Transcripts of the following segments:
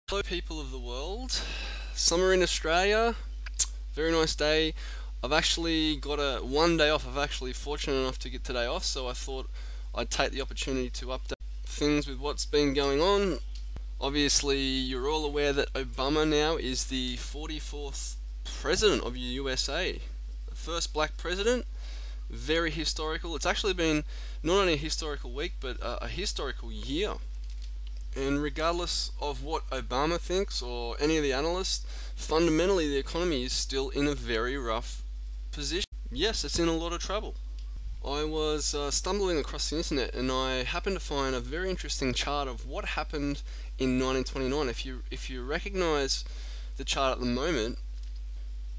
Hello, people of the world. Summer in Australia, very nice day. I've actually got a 1 day off. I've actually fortunate enough to get today off, so I thought I'd take the opportunity to update things with what's been going on. Obviously, you're all aware that Obama now is the 44th president of the USA, the first black president. Very historical. It's actually been not only a historical week, but a historical year. And regardless of what Obama thinks or any of the analysts, fundamentally the economy is still in a very rough position. Yes, it's in a lot of trouble. I was stumbling across the internet and I happened to find a very interesting chart of what happened in 1929. If you recognize the chart at the moment,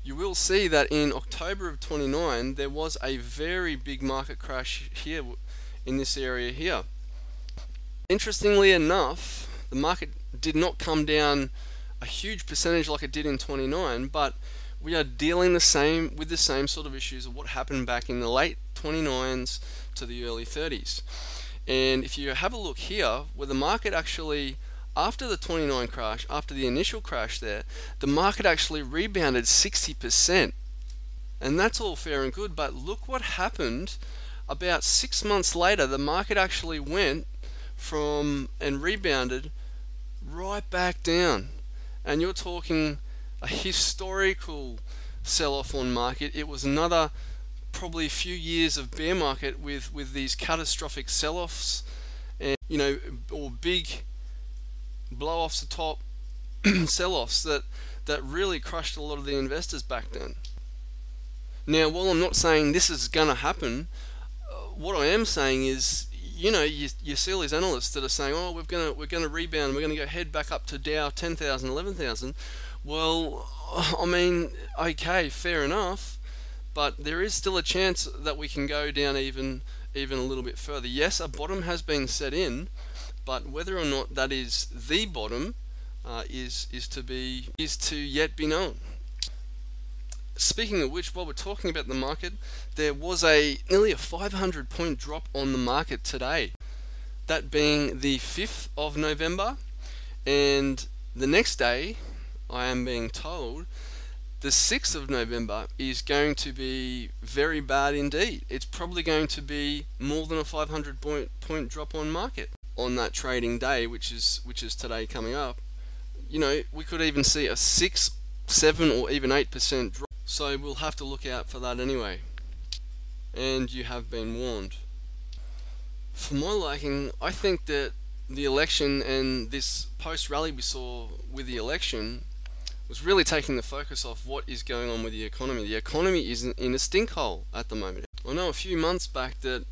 you will see that in October of 29 there was a very big market crash here in this area here. Interestingly enough, the market did not come down a huge percentage like it did in 29, but we are dealing with the same sort of issues of what happened back in the late 29s to the early 30s. And if you have a look here, where the market actually, after the 29 crash, after the initial crash there, the market actually rebounded 60%. And that's all fair and good, but look what happened about 6 months later. The market actually went from and rebounded right back down, and you're talking a historical sell-off on market. It was another probably few years of bear market with these catastrophic sell-offs, and or big blow offs the top sell-offs that really crushed a lot of the investors back then. Now, while I'm not saying this is going to happen, what I am saying is, you see all these analysts that are saying, oh, we're gonna rebound, we're gonna go head back up to Dow 10,000, 11,000. Well, I mean, okay, fair enough, but there is still a chance that we can go down even a little bit further. Yes, a bottom has been set in, but whether or not that is the bottom is to yet be known. Speaking of which, while we're talking about the market, there was nearly a 500-point drop on the market today. That being the 5th of November, and the next day, I am being told, the 6th of November is going to be very bad indeed. It's probably going to be more than a 500-point drop on market on that trading day, which is today coming up. We could even see a 6, 7, or even 8% drop. So we'll have to look out for that anyway. And you have been warned. For my liking, I think that the election and this post-rally we saw with the election was really taking the focus off what is going on with the economy. The economy is in a stink hole at the moment. I know a few months back that,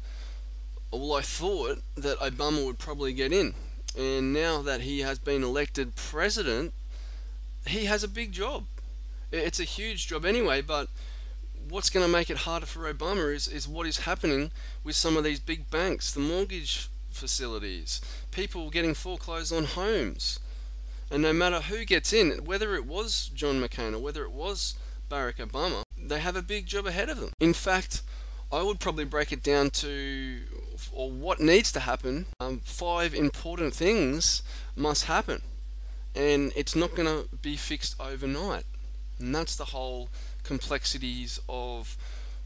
well, I thought that Obama would probably get in. And now that he has been elected president, he has a big job. It's a huge job anyway, but what's going to make it harder for Obama is what is happening with some of these big banks, the mortgage facilities, people getting foreclosed on homes. And no matter who gets in, whether it was John McCain or whether it was Barack Obama, they have a big job ahead of them. In fact, I would probably break it down to, or what needs to happen, 5 important things must happen. And it's not going to be fixed overnight. And that's the whole complexities of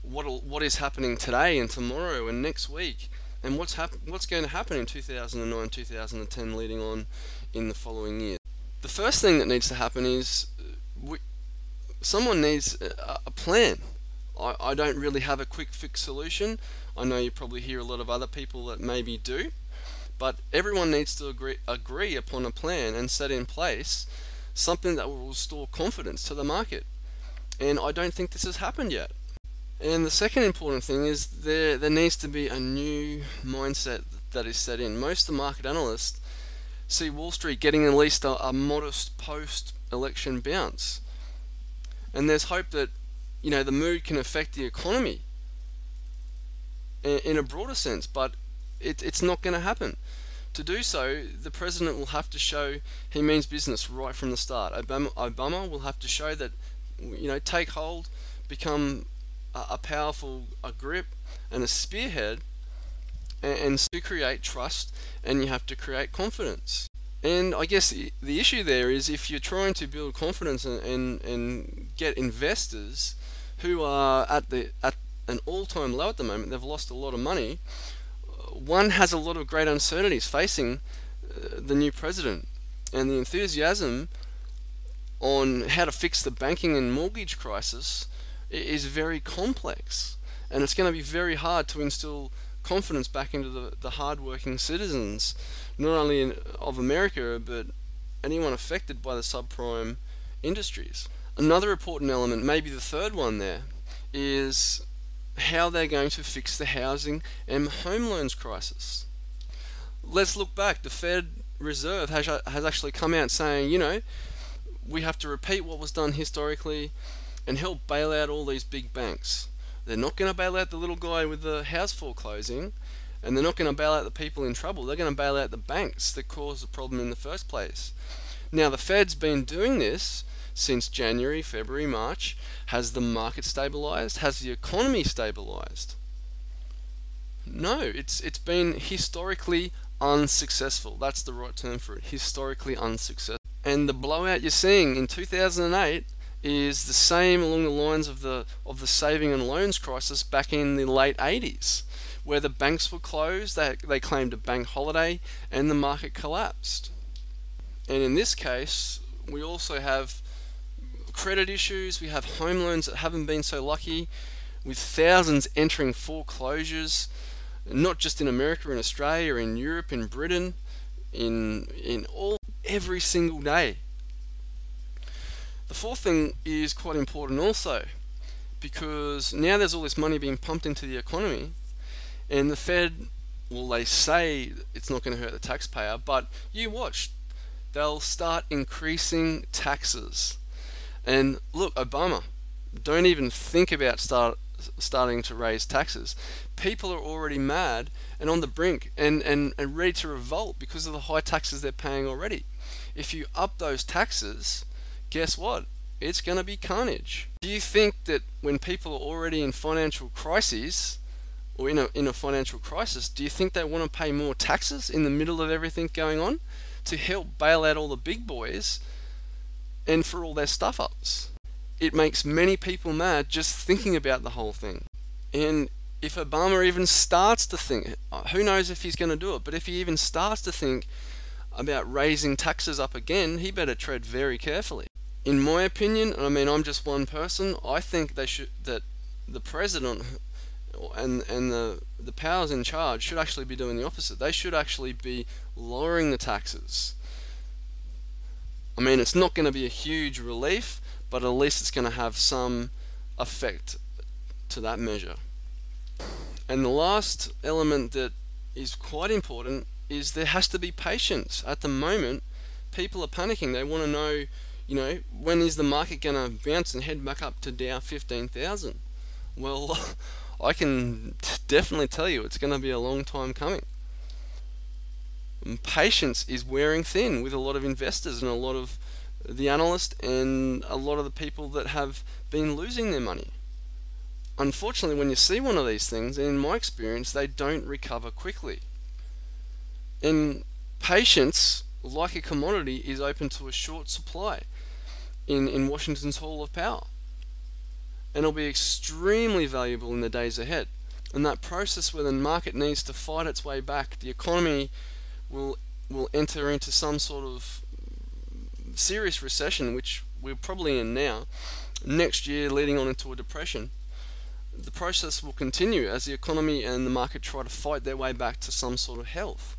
what is happening today and tomorrow and next week, and what's going to happen in 2009, 2010, leading on in the following year. The first thing that needs to happen is someone needs a plan. I don't really have a quick fix solution. I know you probably hear a lot of other people that maybe do, but everyone needs to agree upon a plan and set in place something that will restore confidence to the market. And I don't think this has happened yet. And the second important thing is there needs to be a new mindset that is set in. Most of the market analysts see Wall Street getting at least a modest post-election bounce. And there's hope that the mood can affect the economy in a broader sense, but it's not going to happen. To do so, the president will have to show he means business right from the start. Obama will have to show that, take hold, become a powerful grip and a spearhead, and to create trust, and you have to create confidence. And I guess the issue there is if you're trying to build confidence and get investors who are at an all-time low at the moment, they've lost a lot of money. One has a lot of great uncertainties facing the new president, and the enthusiasm on how to fix the banking and mortgage crisis is very complex, and it's going to be very hard to instill confidence back into the hard-working citizens, not only of America, but anyone affected by the subprime industries. Another important element, maybe the third one there, is how they're going to fix the housing and home loans crisis. Let's look back. The Fed Reserve has actually come out saying, we have to repeat what was done historically and help bail out all these big banks. They're not going to bail out the little guy with the house foreclosing, and they're not going to bail out the people in trouble. They're going to bail out the banks that caused the problem in the first place. Now, the Fed's been doing this since January, February, March. Has the market stabilized? Has the economy stabilized? No, it's been historically unsuccessful. That's the right term for it. Historically unsuccessful. And the blowout you're seeing in 2008 is the same along the lines of the saving and loans crisis back in the late 80s, where the banks were closed, they claimed a bank holiday, and the market collapsed. And in this case, we also have credit issues, we have home loans that haven't been so lucky, with thousands entering foreclosures, not just in America, in Australia, in Europe, in Britain, in all every single day. The fourth thing is quite important also, because now there's all this money being pumped into the economy, and the Fed, well, they say it's not going to hurt the taxpayer, but you watch, they'll start increasing taxes. And look, Obama, don't even think about starting to raise taxes. People are already mad and on the brink and ready to revolt because of the high taxes they're paying already. If you up those taxes, guess what? It's going to be carnage. Do you think that when people are already in financial crises, or in a financial crisis, do you think they want to pay more taxes in the middle of everything going on to help bail out all the big boys and for all their stuff ups? It makes many people mad just thinking about the whole thing. And if Obama even starts to think, who knows if he's going to do it, but if he even starts to think about raising taxes up again, he better tread very carefully. In my opinion, and I mean I'm just one person, I think that the president and the powers in charge should actually be doing the opposite. They should actually be lowering the taxes. I mean, it's not going to be a huge relief, but at least it's going to have some effect to that measure. And the last element that is quite important is there has to be patience. At the moment, people are panicking. They want to know, when is the market going to bounce and head back up to Dow 15,000? Well, I can definitely tell you it's going to be a long time coming. And patience is wearing thin with a lot of investors and a lot of the analysts and a lot of the people that have been losing their money. Unfortunately, when you see one of these things, in my experience, they don't recover quickly. And patience, like a commodity, is open to a short supply in Washington's Hall of Power. And it'll be extremely valuable in the days ahead. And that process where the market needs to fight its way back, the economy will enter into some sort of serious recession, which we're probably in now, next year leading on into a depression. The process will continue as the economy and the market try to fight their way back to some sort of health.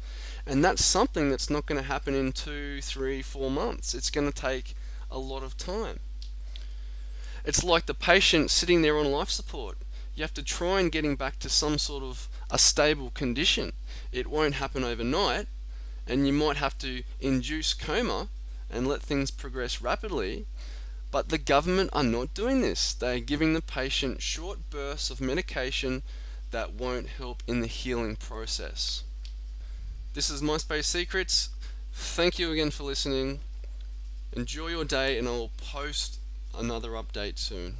And that's something that's not going to happen in 2, 3, 4 months. It's going to take a lot of time. It's like the patient sitting there on life support. You have to try and getting back to some sort of a stable condition. It won't happen overnight, and you might have to induce coma and let things progress rapidly. But the government are not doing this. They are giving the patient short bursts of medication that won't help in the healing process. This is MySpace Secrets. Thank you again for listening. Enjoy your day, and I will post another update soon.